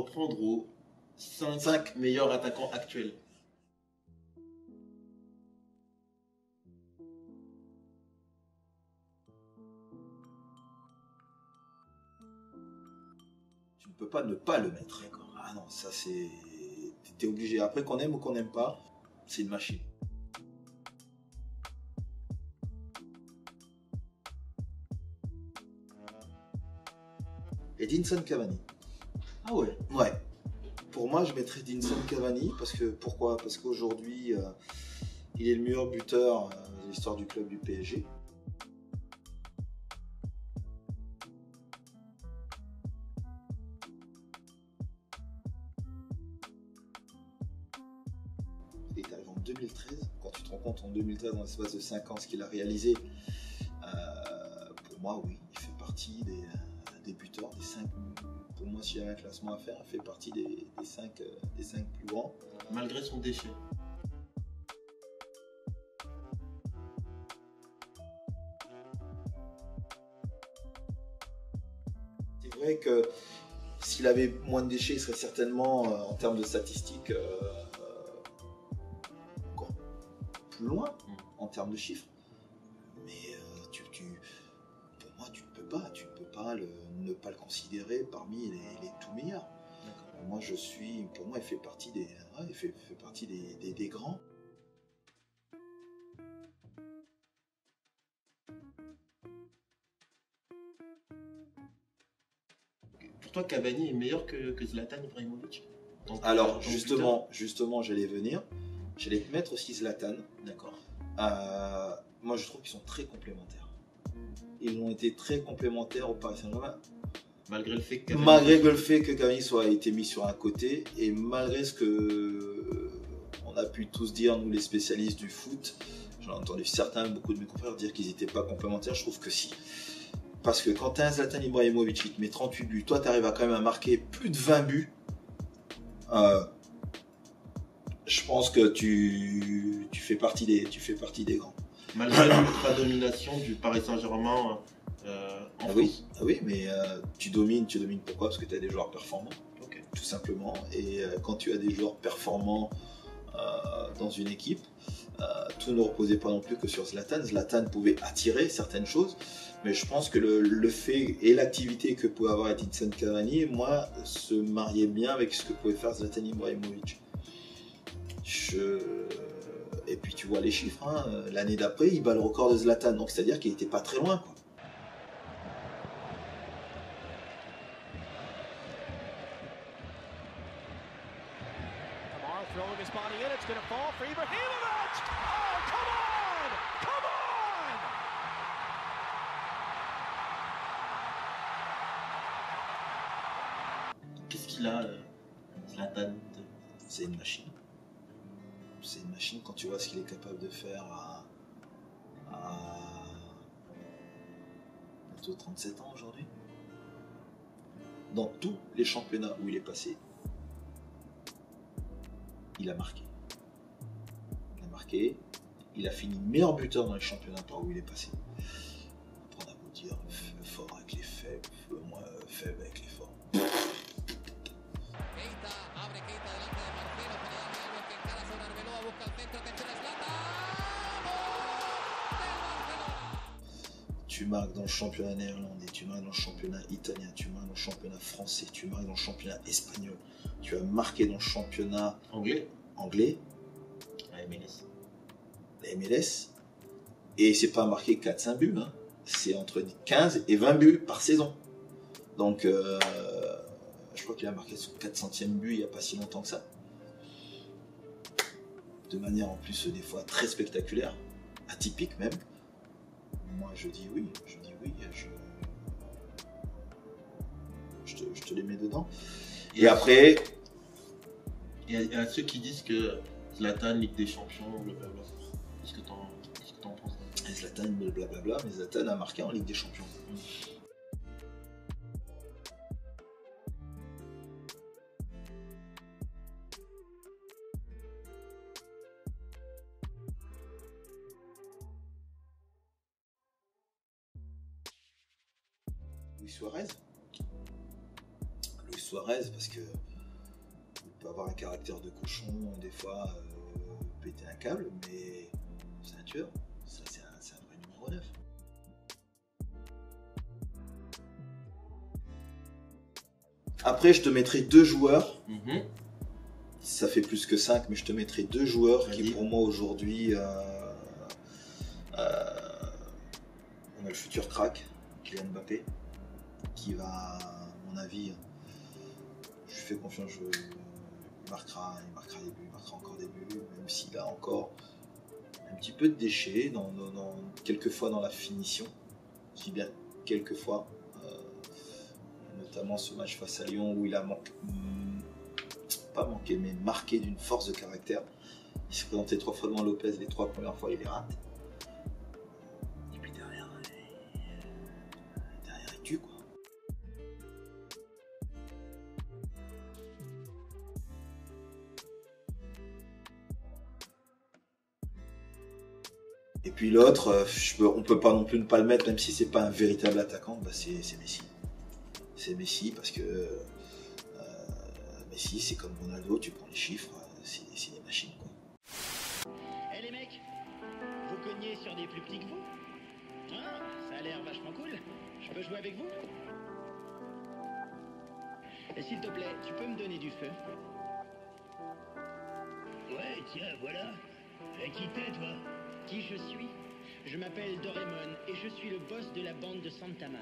reprendre aux 5 meilleurs attaquants actuels. Tu ne peux pas ne pas le mettre. Ah non, ça c'est... T'es obligé. Après, qu'on aime ou qu'on n'aime pas, c'est une machine. Edinson Cavani. Ah ouais. Ouais. Pour moi, je mettrais Edinson Cavani parce que pourquoi? Parce qu'aujourd'hui, il est le meilleur buteur de l'histoire du club du PSG. Il est arrivé en 2013. Quand tu te rends compte en 2013, dans l'espace de 5 ans, ce qu'il a réalisé, pour moi, oui, il fait partie des buteurs, des 5. Pour moi, s'il y a un classement à faire, il fait partie des 5 plus grands. Malgré son déchet. C'est vrai que s'il avait moins de déchets, il serait certainement, en termes de statistiques, encore plus loin, en termes de chiffres. Mais pour moi, tu ne peux pas ne pas le considérer parmi les tout meilleurs. Moi, pour moi, il fait partie des grands. Pour toi, Cavani est meilleur que Zlatan Ibrahimovic? Alors, justement, j'allais mettre aussi Zlatan. D'accord. Moi, je trouve qu'ils sont très complémentaires. Ils ont été très complémentaires au Paris Saint-Germain. Malgré le fait que Cavani soit été mis sur un côté et malgré ce que on a pu tous dire, nous les spécialistes du foot, j'en ai entendu beaucoup de mes confrères dire qu'ils n'étaient pas complémentaires, je trouve que si. Parce que quand tu as un Zlatan Ibrahimovic qui te met 38 buts, toi tu arrives quand même à marquer plus de 20 buts, je pense que tu fais partie des grands. Malgré l'ultra-domination du Paris Saint-Germain en France. Oui, mais tu domines pourquoi? Parce que tu as des joueurs performants, okay. Tout simplement. Et quand tu as des joueurs performants dans une équipe, tout ne reposait pas non plus que sur Zlatan. Zlatan pouvait attirer certaines choses, mais je pense que le fait et l'activité que pouvait avoir Edinson Cavani, moi, se mariait bien avec ce que pouvait faire Zlatan Ibrahimovic. Et puis tu vois les chiffres, hein. L'année d'après, il bat le record de Zlatan, donc c'est-à-dire qu'il n'était pas très loin, quoi. Qu'est-ce qu'il a, Zlatan? C'est une machine. C'est une machine quand tu vois ce qu'il est capable de faire à bientôt 37 ans aujourd'hui. Dans tous les championnats où il est passé, il a marqué. Il a fini meilleur buteur dans les championnats par où il est passé. Après, on a beau dire fort avec les faibles, moins faible avec les forts. Tu marques dans le championnat néerlandais, tu marques dans le championnat italien, tu marques dans le championnat français, tu marques dans le championnat espagnol, tu as marqué dans le championnat anglais, la MLS, et c'est pas marqué 4-5 buts, hein. C'est entre 15 et 20 buts par saison. Donc, je crois qu'il a marqué son 400e but il n'y a pas si longtemps que ça. De manière en plus des fois très spectaculaire, atypique même. Moi je dis oui, je te les mets dedans. Et après... Il y a ceux qui disent que Zlatan, Ligue des Champions, blablabla. Qu'est-ce que t'en penses? Zlatan, blablabla, mais Zlatan a marqué en Ligue des Champions. Luis Suarez, parce que avoir un caractère de cochon, des fois péter un câble, mais c'est un tueur. Ça, c'est un vrai numéro 9. Après, je te mettrai 2 joueurs. Ça fait plus que 5, mais je te mettrai 2 joueurs qui, pour moi, aujourd'hui, on a le futur crack, Kylian Mbappé, qui va, à mon avis, je lui fais confiance, il marquera des buts, il marquera encore des buts, même s'il a encore un petit peu de déchets, quelquefois dans la finition. Je dis bien quelquefois, notamment ce match face à Lyon où il a marqué d'une force de caractère. Il s'est présenté 3 fois devant Lopez, les 3 premières fois il les rate. Et puis derrière il tue, quoi. Et puis l'autre, on peut pas non plus ne pas le mettre, même si c'est pas un véritable attaquant, c'est Messi. C'est Messi parce que Messi, c'est comme Ronaldo, tu prends les chiffres, c'est des machines, quoi. Eh les mecs, vous cognez sur des plus petits que vous? Ah, ça a l'air vachement cool. Je peux jouer avec vous? Et s'il te plaît, tu peux me donner du feu? Ouais, tiens, voilà. Qui t'es, toi? Qui je suis? Je m'appelle Doraemon et je suis le boss de la bande de Santama.